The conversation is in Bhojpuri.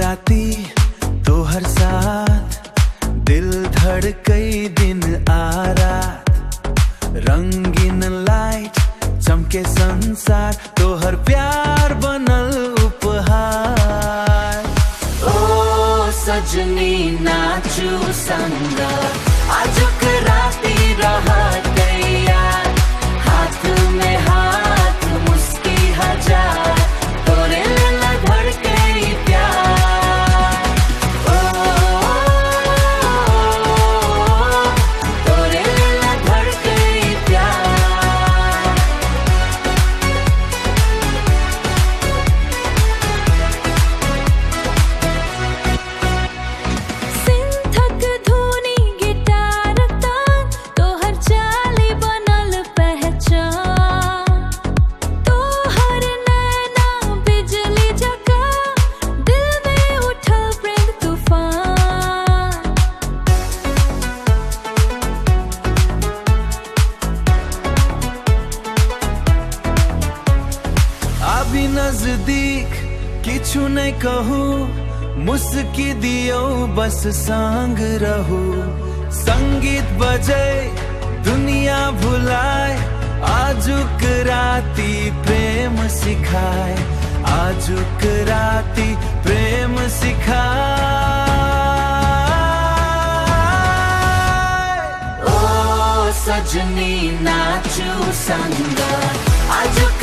राती तो हर साथ दिल धड़कई दिन आ रात रंगीन लाइट चमके संसार तो हर प्यार बनल उपहार। ओ सजनी नाचू संग आजुक राती रहा तैयार, हाथ में हाथ मुस्की हजार तोरे लला धड़के प्यार। ओ तोरे लला धड़के प्यार। सिंथक धुनी गिटार तान तोहर चाली बनल पहचान, तोहर नैना बिजली जका दिल में उठल प्रेम तूफान। अभी नजदीक किछु नहीं कहूँ, मुस्की दियो बस संग रहू। संगीत बजे दुनिया भुलाए, आजुक राती प्रेम सिखाए, आजुक राती प्रेम सिखाए। ओ सजनी नाचू संग आजुक